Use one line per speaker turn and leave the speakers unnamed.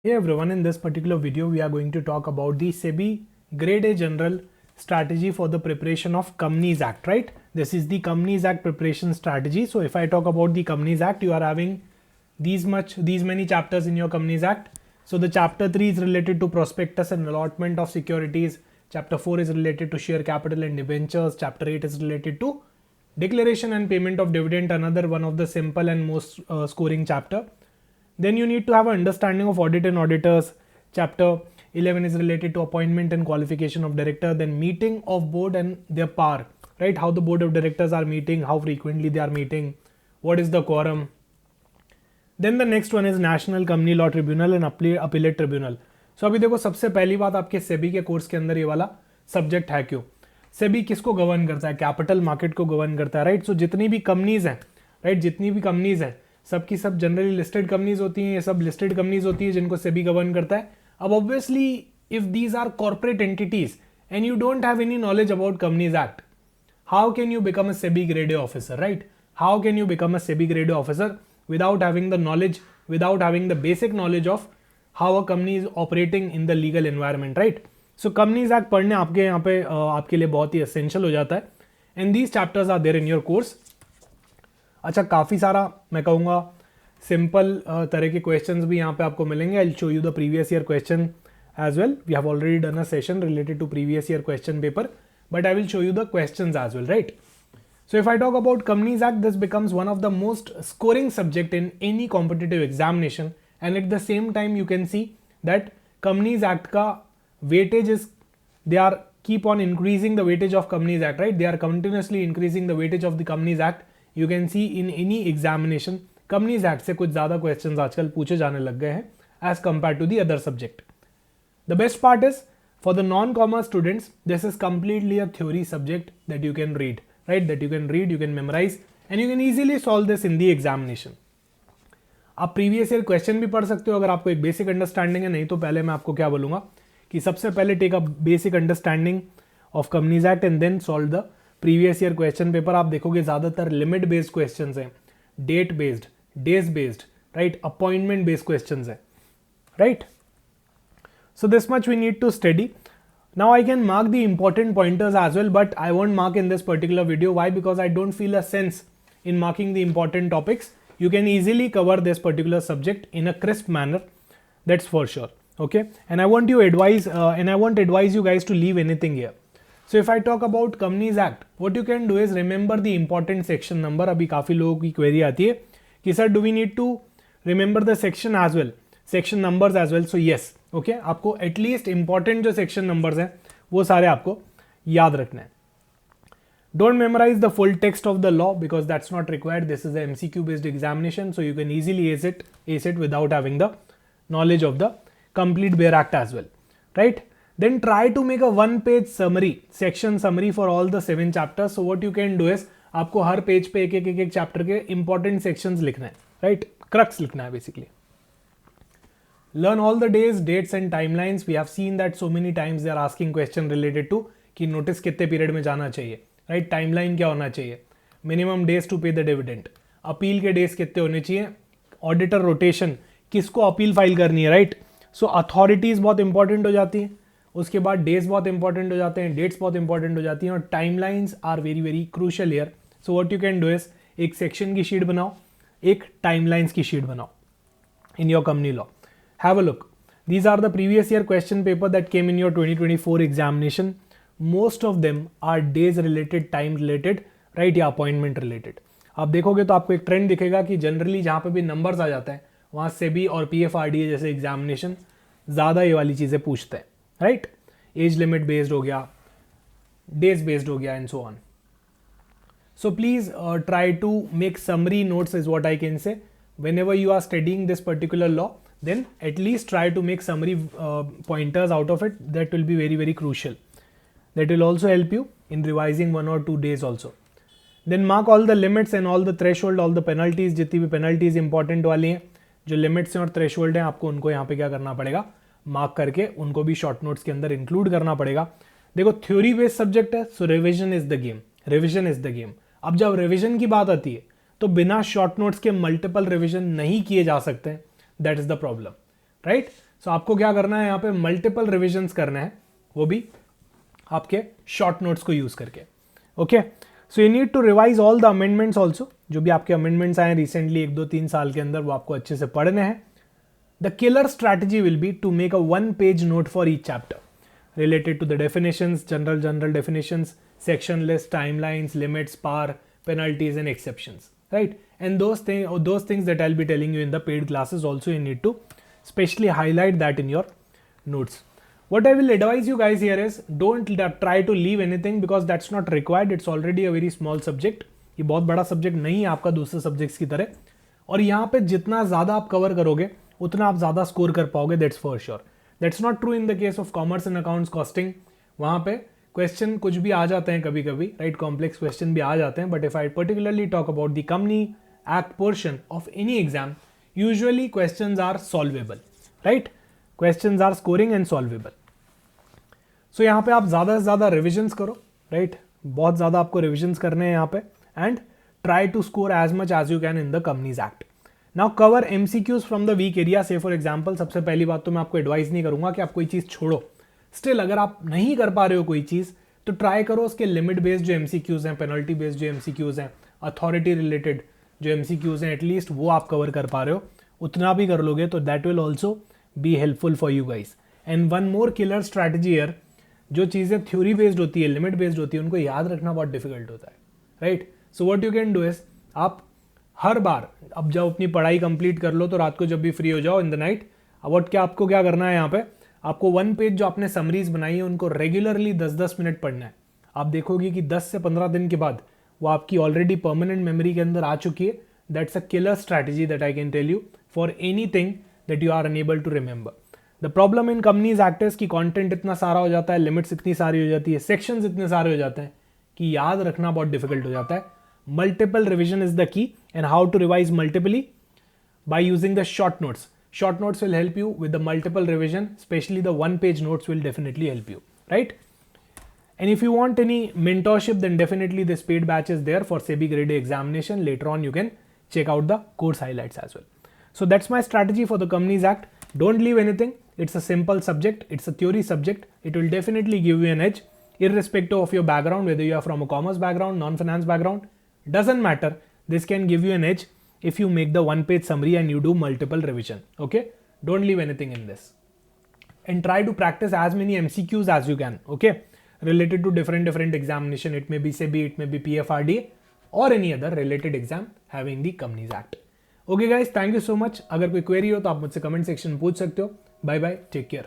Hey everyone, in this particular video we are going to talk about the SEBI Grade A General strategy for the preparation of Companies Act, right? This is the Companies Act preparation strategy. So if I talk about the Companies Act, you are having these many chapters in your Companies Act. So the chapter 3 is related to prospectus and allotment of securities. Chapter 4 is related to share capital and debentures. Chapter 8 is related to declaration and payment of dividend, another one of the simple and most scoring chapter. Then you need to have an understanding of audit and auditors. Chapter 11 is related to appointment and qualification of director, then meeting of board and their power, right? How the board of directors are meeting, how frequently they are meeting, what is the quorum. Then the next one is National Company Law Tribunal and Appellate Tribunal. So अभी देखो, सबसे पहली बात आपके सेबी के course के अंदर ये वाला सब्जेक्ट है क्यों. सेबी किसको गवर्न करता है? कैपिटल मार्केट को गवर्न करता है, राइट? सो जितनी भी कंपनीज हैं, राइट, जितनी भी कंपनीज हैं सब की सब जनरली लिस्टेड कंपनीज होती हैं. ये सब लिस्टेड कंपनीज होती है जिनको सेबी गवर्न करता है. अब obviously if these are corporate entities and you don't have any knowledge about companies act, how can you become a SEBI grade A officer, right? How can you become a SEBI grade A officer without having the knowledge, without having the basic knowledge of how a company is operating in the legal environment, right? So Companies Act पढ़ने आपके यहाँ पे आपके लिए बहुत ही essential हो जाता है. And these chapters are there in your course. अच्छा, काफ़ी सारा मैं कहूँगा सिंपल तरह के क्वेश्चंस भी यहाँ पे आपको मिलेंगे. I will show you the previous year question as well. We have already done a session related to previous year question paper, but I will show you the questions as well, right? So if I talk about Companies Act, this becomes one of the most scoring subject in any competitive examination, and at the same time you can see that Companies Act का weightage is, they are keep on increasing the weightage of Companies Act, right? They are continuously increasing the weightage of the Companies Act. You can see in any examination Companies Act से कुछ ज़्यादा questions आजकल पूछे जाने लग गए हैं as compared to the other subject. The best part is, for the non-commerce students, this is completely a theory subject that you can read, right? That you can read, you can memorize, and you can easily solve this in the examination. आप previous year question भी पढ़ सकते हो अगर आपको एक basic understanding है. नहीं तो पहले मैं आपको क्या बोलूँगा कि सबसे पहले take a basic understanding of companies act and then solve the previous year question paper. आप देखोगे ज़्यादातर लिमिट बेस्ड क्वेश्चन हैं, date based, days based, right, appointment based question है, right? So this much we need to study. Now I can mark the important pointers as well, but I won't mark in this particular video. Why? Because I don't feel a sense in marking the important topics. You can easily cover this particular subject in a crisp manner. That's for sure. Okay. And I won't advise you guys to leave anything here. So if I talk about Companies Act, what you can do is remember the important section number. अभी काफ़ी लोगों की query आती है कि sir, do we need to remember the section as well? Section numbers as well. So yes, okay, आपको at least important जो section numbers हैं वो सारे आपको याद रखना है. Don't memorise the full text of the law because that's not required. This is MCQ based examination, so you can easily ace it without having the knowledge of the complete bare act as well, right? Then try to make a one page summary, section summary for all the 7 chapters. So what you can do is, आपको हर page पे एक chapter के important sections लिखना है, right? Crux लिखना है basically. Learn all the days, dates and timelines. We have seen that so many times they are asking question related to कि notice कितने पीरियड में जाना चाहिए, राइट? टाइमलाइन क्या होना चाहिए, मिनिमम डेज टू पे द डिविडेंड, अपील के डेज कितने होने चाहिए, ऑडिटर रोटेशन, किसको अपील फाइल करनी है, राइट? सो अथॉरिटीज़ बहुत इंपॉर्टेंट हो जाती हैं, उसके बाद डेज बहुत इंपॉर्टेंट हो जाते हैं, डेट्स बहुत इंपॉर्टेंट हो जाती हैं, और timelines are very very crucial here. So what you can do is, एक सेक्शन की शीट बनाओ, एक टाइमलाइंस की शीट बनाओ in your company law. Have a look. These are the previous year question paper that came in your 2024 examination. Most of them are days related, time related, right, या appointment related. आप देखोगे तो आपको एक trend दिखेगा कि generally जहाँ पे भी नंबर्स आ जाता है वहाँ सेबी और PFRDA जैसे एग्जामिनेशन ज़्यादा ये वाली चीज़ें पूछते हैं, राइट? एज लिमिट बेस्ड हो गया, डेज बेस्ड हो गया, and so on. So please try to make summary notes is what I can say. Whenever you are studying this particular law, then at least try to make summary pointers out of it. That will be very very crucial. That will also help you in revising 1 or 2 days also. Then mark all the limits and all the threshold, all the penalties. जितनी भी penalties important वाली हैं, जो limits हैं और threshold हैं, आपको उनको यहाँ पे क्या करना पड़ेगा, मार्क करके उनको भी शॉर्ट नोट्स के अंदर इंक्लूड करना पड़ेगा. देखो थ्योरी बेस्ड सब्जेक्ट है, so revision is the game, revision is the game. अब जब रिविजन की बात आती है तो बिना शॉर्ट नोट्स के मल्टीपल रिविजन नहीं किए जा सकते. That is the problem. Right. So आपको क्या करना है यहाँ पे मल्टीपल रिविजन्स करना है, वो भी आपके शॉर्ट नोट्स को यूज करके। Okay, so you need to revise all the amendments also, जो भी आपके अमेंडमेंट्स आए रिसेंटली 1-2-3 साल के अंदर, वो आपको अच्छे से पढ़ने हैं। The killer strategy will be to make a 1-page note for each chapter related to the definitions, general definitions, section list, timelines, limits, power, penalties and exceptions, right? And those things that I'll be telling you in the paid classes also, you need to specially highlight that in your notes. What I will advise you guys here is don't try to leave anything because that's not required. It's already a very small subject. ये बहुत बड़ा subject नहीं है आपका दूसरे subjects की तरह, और यहाँ पे जितना ज़्यादा आप कवर करोगे उतना आप ज़्यादा स्कोर कर पाओगे, that's for sure. That's not true in the case of commerce and accounts costing. वहाँ पे क्वेश्चन कुछ भी आ जाते हैं कभी कभी, राइट, कॉम्प्लेक्स क्वेश्चन भी आ जाते हैं, but if I particularly talk about the company act portion of any exam, usually questions are solvable, right, questions are scoring and solvable. So यहाँ पे आप ज़्यादा से ज़्यादा रिविजन्स करो, राइट, बहुत ज़्यादा आपको रिविजन्स करने हैं यहाँ पे, and try to score as much as you can in the companies act. Now cover MCQs from the weak area. Say for example, सबसे पहली बात तो मैं आपको एडवाइस नहीं करूंगा कि आप कोई चीज़ छोड़ो। स्टिल अगर आप नहीं कर पा रहे हो कोई चीज़, तो ट्राई करो उसके लिमिट बेस्ड जो MCQs हैं, पेनल्टी बेस्ड जो MCQs हैं, अथॉरिटी रिलेटेड जो MCQs हैं, एटलीस्ट वो आप कवर कर पा रहे हो, उतना भी कर लोगे तो that will also be helpful for you guys. And one more killer strategy here, जो चीज़ें थ्योरी बेस्ड होती है, लिमिट बेस्ड होती है, उनको याद रखना बहुत डिफिकल्ट होता है, right. So what you can do is, आप हर बार अब जब अपनी पढ़ाई कंप्लीट कर लो तो रात को जब भी फ्री हो जाओ इन द नाइट, अब आपको क्या करना है यहाँ पे, आपको 1 पेज जो आपने समरीज बनाई है उनको रेगुलरली 10-10 मिनट पढ़ना है। आप देखोगे कि 10 से 15 दिन के बाद वो आपकी ऑलरेडी परमानेंट मेमोरी के अंदर आ चुकी है। That's a killer strategy that I can tell you for anything that you are unable to remember. The problem in companies act is की कॉन्टेंट इतना सारा हो जाता है, लिमिट्स इतनी सारी हो जाती है, सेक्शंस इतने सारे हो जाते हैं कि याद रखना बहुत डिफिकल्ट हो जाता है। Multiple revision is the key, and how to revise multiply? By using the short notes. Short notes will help you with the multiple revision, especially the 1-page notes will definitely help you, right? And if you want any mentorship, then definitely this paid batch is there for SEBI Grade A examination. Later on, you can check out the course highlights as well. So that's my strategy for the Companies Act. Don't leave anything. It's a simple subject. It's a theory subject. It will definitely give you an edge, irrespective of your background, whether you are from a commerce background, non-finance background. Doesn't matter. This can give you an edge if you make the 1-page summary and you do multiple revision. Okay, don't leave anything in this, and try to practice as many MCQs as you can, okay, related to different examination. It may be SEBI, it may be PFRDA or any other related exam having the Companies Act. Okay guys, thank you so much. अगर कोई query हो तो आप मुझसे comment section में पूछ सकते हो। Bye bye, take care.